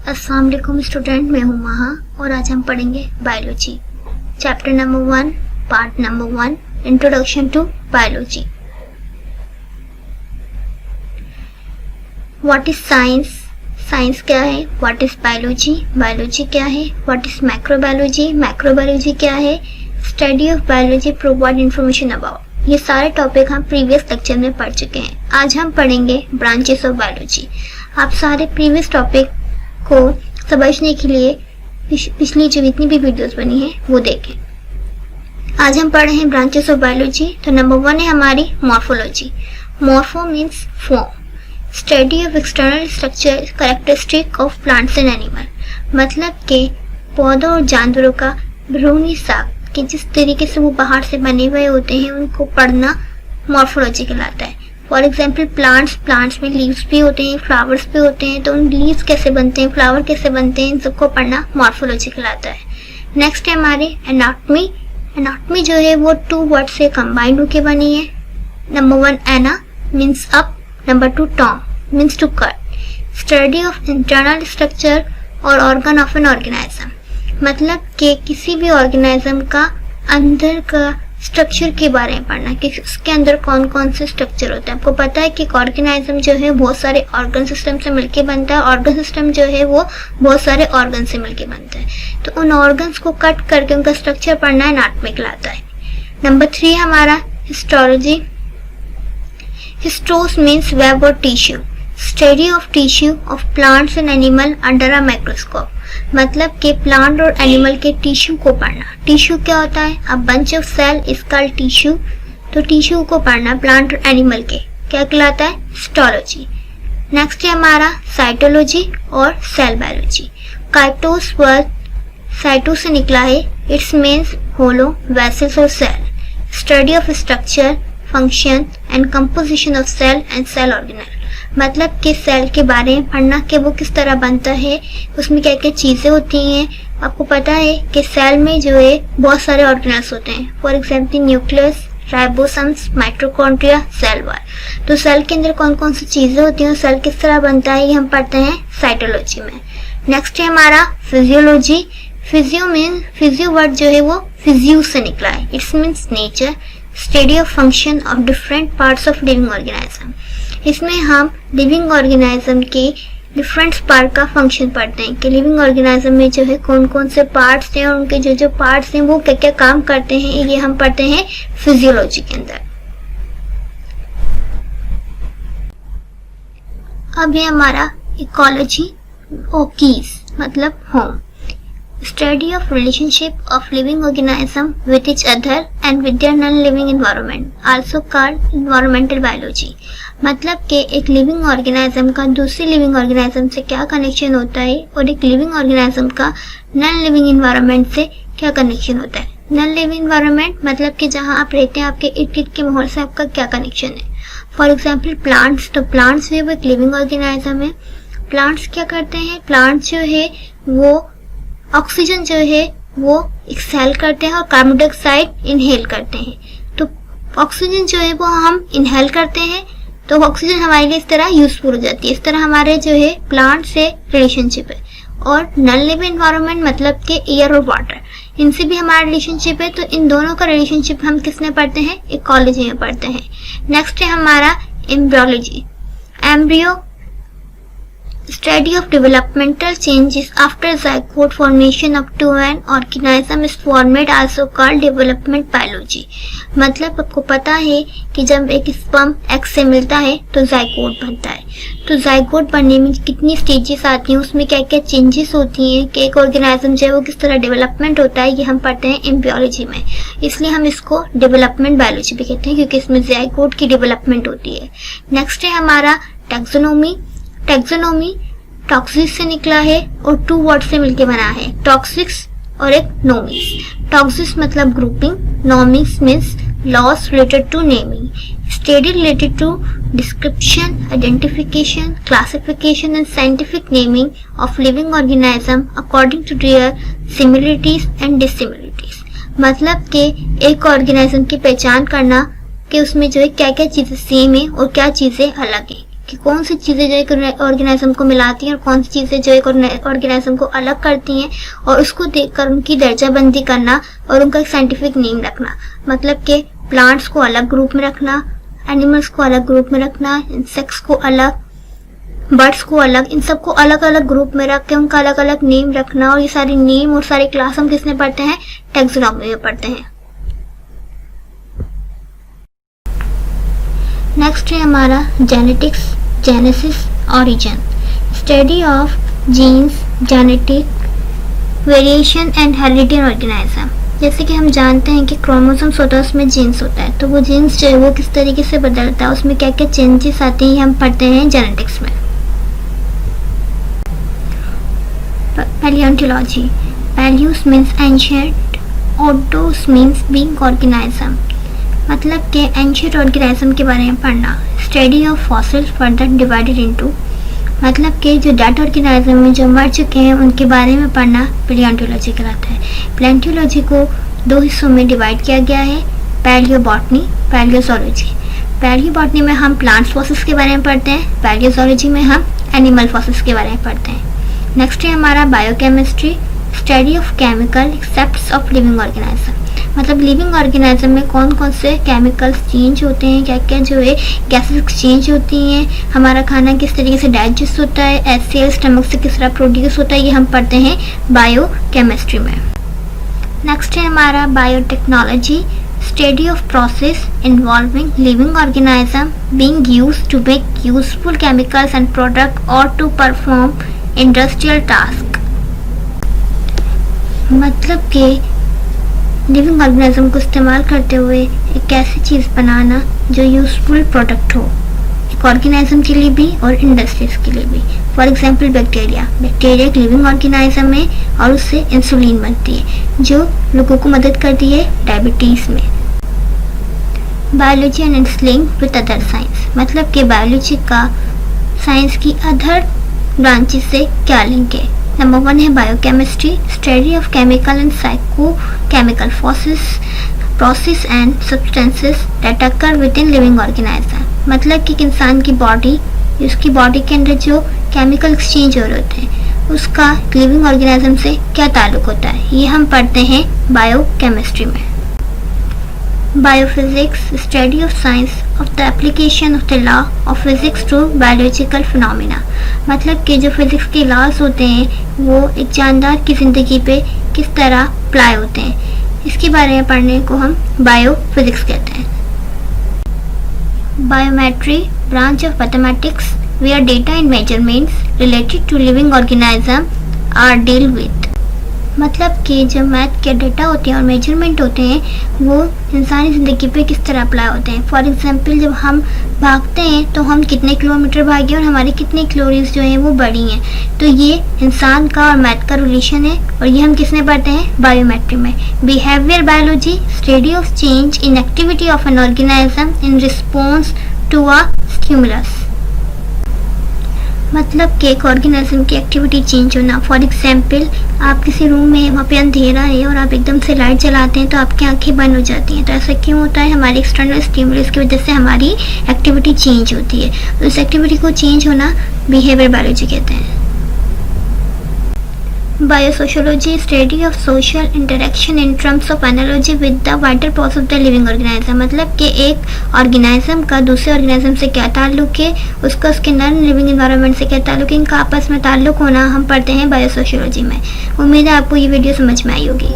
अस्सलाम वालेकुम स्टूडेंट, मैं हूँ महा और आज हम पढ़ेंगे biology chapter number 1 part number 1 introduction to biology. What is science? Science क्या है? What is biology? बायोलॉजी क्या है? What is microbiology? माइक्रोबायोलॉजी क्या है? Study of biology provide information about. ये सारे टॉपिक हम प्रीवियस लेक्चर में पढ़ चुके हैं। आज हम पढ़ेंगे ब्रांचेस ऑफ बायोलॉजी। आप सारे प्रीवियस टॉपिक को समझने के लिए पिछली जो जितनी भी वीडियोस बनी है वो देखें। आज हम पढ़ रहे हैं ब्रांचेस ऑफ बायोलॉजी। तो नंबर 1 है हमारी morphology. Morpho means form, study of external structure characteristic of plants and animal. मतलब के पौधों और जानवरों का भ्रूणी साख कि जिस तरीके से वो बाहर से बने हुए होते हैं उनको पढ़ना मॉर्फोलॉजी कहलाता है। फॉर एग्जाम्पल प्लांट्स में लीव्स भी होते हैं, फ्लावर्स भी होते हैं, तो उन लीव्स कैसे बनते हैं, फ्लावर कैसे बनते हैं, इन सबको पढ़ना मॉर्फोलॉजी कहलाता है। नेक्स्ट है हमारी एनाटॉमी। एनाटॉमी जो है वो 2 वर्ड से कंबाइंड होके बनी है। Number 1 ana means up, number 2 tome means to cut. Study of internal structure और ऑर्गन ऑफ एन ऑर्गेनाइज्म। मतलब कि किसी भी ऑर्गेनाइज्म का अंदर का स्ट्रक्चर के बारे में पढ़ना कि उसके अंदर कौन कौन से स्ट्रक्चर होते हैं। आपको पता है कि ऑर्गेनाइज्म जो है बहुत सारे ऑर्गन सिस्टम से मिलके बनता है। ऑर्गन सिस्टम जो है वो बहुत सारे ऑर्गन से मिलके बनता है। तो उन ऑर्गन्स को कट करके उनका स्ट्रक्चर पढ़ना एनाटॉमी कहलाता है। नंबर 3 हमारा हिस्टोलॉजी। हिस्टोस मीन्स वेब और tissue, study of tissue of plants and animal under a microscope. मतलब कि प्लांट और एनिमल के टिश्यू को पढ़ना। टिश्यू क्या होता है? A bunch of cell is called tissue. तो टिश्यू को पढ़ना प्लांट और एनिमल के क्या कहलाता है? हिस्टोलॉजी। नेक्स्ट है हमारा साइटोलॉजी और cell biology. Kytos word cyto से निकला है। इट्स मीन्स होलो वेसल्स और cell, study of structure function and composition of cell and cell organelle. मतलब कि सेल के बारे में पढ़ना कि वो किस तरह बनता है, उसमें क्या क्या चीज़ें होती हैं। आपको पता है कि सेल में जो है बहुत सारे ऑर्गेनेल्स होते हैं। For example nucleus, ribosomes, mitochondria, cell wall. तो सेल के अंदर कौन कौन सी चीज़ें होती हैं, सेल किस तरह बनता है, ये हम पढ़ते हैं साइटोलॉजी में। नेक्स्ट है हमारा फिजियोलॉजी। फिजियो वर्ड जो है वो फिजियो से निकला है। It's means nature, study of function of different parts of living organism. इसमें हम लिविंग ऑर्गेनाइज्म के डिफरेंट पार्ट का फंक्शन पढ़ते हैं कि लिविंग ऑर्गेनाइज्म में जो है कौन कौन से पार्ट्स हैं और उनके जो जो पार्ट्स हैं वो क्या क्या काम करते हैं, ये हम पढ़ते हैं फिजियोलॉजी के अंदर। अब ये हमारा इकोलॉजी ओकीज मतलब home, study of relationship of living organism with each other and with their non living environment, also called environmental biology. मतलब कि एक लिविंग ऑर्गेनिज्म का दूसरी लिविंग ऑर्गेनिज्म से क्या कनेक्शन होता है और एक लिविंग ऑर्गेनिज्म का नॉन लिविंग एनवायरनमेंट से क्या कनेक्शन होता है। नॉन लिविंग एनवायरनमेंट मतलब कि जहाँ आप रहते हैं आपके इर्द गिर्द के माहौल से आपका क्या कनेक्शन है। फॉर एग्जाम्पल प्लांट्स, तो प्लांट्स है वो एक लिविंग ऑर्गेनिज्म है। प्लांट्स क्या करते हैं? प्लांट्स जो है वो ऑक्सीजन जो है वो एक्सहेल करते हैं और कार्बन डाइऑक्साइड इनहेल करते हैं। तो ऑक्सीजन जो है वो हम इनहेल करते हैं तो ऑक्सीजन हमारे लिए इस तरह यूजफुल हो जाती है। इस तरह हमारे जो है प्लांट से रिलेशनशिप है। और नॉन लिविंग एनवायरनमेंट मतलब के एयर और वाटर, इनसे भी हमारा रिलेशनशिप है। तो इन दोनों का रिलेशनशिप हम किस में पढ़ते हैं? इकोलॉजी में पढ़ते हैं। नेक्स्ट है हमारा embryology. Embryo study of developmental changes after zygote formation up to an organism is formed, also called development biology। मतलब आपको पता है कि जब एक स्पर्म एग से मिलता है तो जाइगोट बनता है। तो जाइगोट बनने में कितनी स्टेजेस आती हैं, उसमें क्या क्या चेंजेस होती हैं कि एक ऑर्गेनिज्म जो है वो किस तरह डेवलपमेंट होता है, ये हम पढ़ते हैं एम्ब्रियोलॉजी में। इसलिए हम इसको डेवलपमेंट बायोलॉजी भी कहते हैं क्योंकि इसमें जाइगोट की डेवलपमेंट होती है। नेक्स्ट है हमारा टैक्सोनॉमी। टैक्सोनॉमी टॉक्सिस से निकला है और 2 वर्ड से मिलके बना है, टॉक्सिक्स और एक नोमिक्स। टॉक्सिस मतलब ग्रुपिंग, nomics means laws related to naming, study related to description, identification, classification and scientific naming of living organism according to their similarities and dissimilarities. मतलब कि एक ऑर्गेनिज्म की पहचान करना कि उसमें जो है क्या क्या चीजें सेम है और क्या चीजें अलग है। कि कौन सी चीज़ें जो एक ऑर्गेनिज्म को मिलाती हैं और कौन सी चीज़ें जो एक ऑर्गेनिज्म को अलग करती हैं, और उसको देखकर उनकी दर्जाबंदी करना और उनका एक साइंटिफिक नेम रखना। मतलब कि प्लांट्स को अलग ग्रुप में रखना, एनिमल्स को अलग ग्रुप में रखना, इंसेक्ट्स को अलग, बर्ड्स को अलग, इन सबको अलग अलग ग्रुप में रख के उनका अलग अलग नेम रखना। और ये सारे नेम और सारे क्लास हम किसमें पढ़ते हैं? टैक्सोनॉमी में पढ़ते हैं। नेक्स्ट है हमारा genetics, genesis, origin, study of genes, genetic variation and heredity in organism. जैसे कि हम जानते हैं कि क्रोमोसोम्स होता है, उसमें जीन्स होता है, तो वो जीन्स जो है वो किस तरीके से बदलता है, उसमें क्या क्या चेंजेस आते हैं, हम पढ़ते हैं जेनेटिक्स में। Palaeontology, palaeos means ancient, odos means being organism, मतलब कि एंशिएंट ऑर्गेनिज्म के बारे में पढ़ना। Study of fossils further divided into, मतलब कि जो डेड ऑर्गेनिज्म में जो मर चुके हैं उनके बारे में पढ़ना पैलियोंटोलॉजी कहलाता है। पैलियोंटोलॉजी को 2 हिस्सों में डिवाइड किया गया है, पैलियोबॉटनी, पैलियोजोलॉजी। पैलियोबॉटनी में हम प्लांट्स फॉसिल्स के बारे में पढ़ते हैं, पैलियोजोलॉजी में हम एनिमल फॉसिल्स के बारे में पढ़ते हैं। नेक्स्ट है हमारा biochemistry, study of chemical accepts of living organism, मतलब लिविंग ऑर्गेनिज्म में कौन कौन से केमिकल्स चेंज होते हैं, क्या क्या जो है गैसेस एक्सचेंज होती हैं, हमारा खाना किस तरीके से डाइजेस्ट होता है, एचसीएल स्टमक से किस तरह प्रोड्यूस होता है, ये हम पढ़ते हैं बायोकेमिस्ट्री में। नेक्स्ट है हमारा biotechnology, study of process involving living organism being used to make useful chemicals and product और टू परफॉर्म इंडस्ट्रियल टास्क, मतलब कि लिविंग ऑर्गेनिज्म को इस्तेमाल करते हुए एक ऐसी चीज़ बनाना जो यूजफुल प्रोडक्ट हो, एक ऑर्गेनिज्म के लिए भी और इंडस्ट्रीज के लिए भी। फॉर एग्जांपल बैक्टीरिया, बैक्टीरिया एक लिविंग ऑर्गेनिज्म है और उससे इंसुलिन बनती है जो लोगों को मदद करती है डायबिटीज़ में। Biology and it's link with other science, मतलब कि बायोलॉजी का साइंस की अदर ब्रांचेस से क्या लिंक है। नंबर 1 है biochemistry, study of chemical and psychochemical process and substances that occur within living organism, मतलब कि इंसान की बॉडी, उसकी बॉडी के अंदर जो केमिकल एक्सचेंज हो रहे होते हैं उसका लिविंग ऑर्गेनिज्म से क्या ताल्लुक होता है, ये हम पढ़ते हैं बायोकेमिस्ट्री में। Biophysics, study of science of the application of the law of physics to biological phenomena, मतलब कि जो फिजिक्स के लॉज होते हैं वो एक जानदार की ज़िंदगी पे किस तरह अप्लाई होते हैं, इसके बारे में पढ़ने को हम बायोफिजिक्स कहते हैं। Biometry, branch of mathematics where data and measurements related to living organism are deal with, मतलब कि जो मैथ के डेटा होते हैं और मेजरमेंट होते हैं वो इंसानी ज़िंदगी पे किस तरह अप्लाई होते हैं। फॉर एग्जांपल जब हम भागते हैं तो हम कितने किलोमीटर भागे और हमारी कितनी कैलोरीज जो हैं वो बढ़ी हैं, तो ये इंसान का और मैथ का रिलेशन है और ये हम किस में पढ़ते हैं? बायोमेट्री में। Behaviour biology, study of change in activity of an organism in response to a stimulus, मतलब कि एक ऑर्गेनिज्म की एक्टिविटी चेंज होना। फॉर एग्जांपल आप किसी रूम में, वहाँ पे अंधेरा है और आप एकदम से लाइट जलाते हैं तो आपकी आंखें बंद हो जाती हैं, तो ऐसा क्यों होता है? हमारी एक्सटर्नल स्टिमुलस की वजह से हमारी एक्टिविटी चेंज होती है, तो उस एक्टिविटी को चेंज होना बिहेवियर बायोलॉजी कहते हैं। Biosociology, study of social interaction in terms of analogy with the wider process of the living organism, मतलब कि एक ऑर्गेनिज्म का दूसरे ऑर्गेनिज्म से क्या ताल्लुक है, उसका उसके नॉन लिविंग एनवायरनमेंट से क्या ताल्लुक है, इनका आपस में ताल्लुक होना हम पढ़ते हैं बायोसोशियोलॉजी में। उम्मीद है आपको ये वीडियो समझ में आई होगी।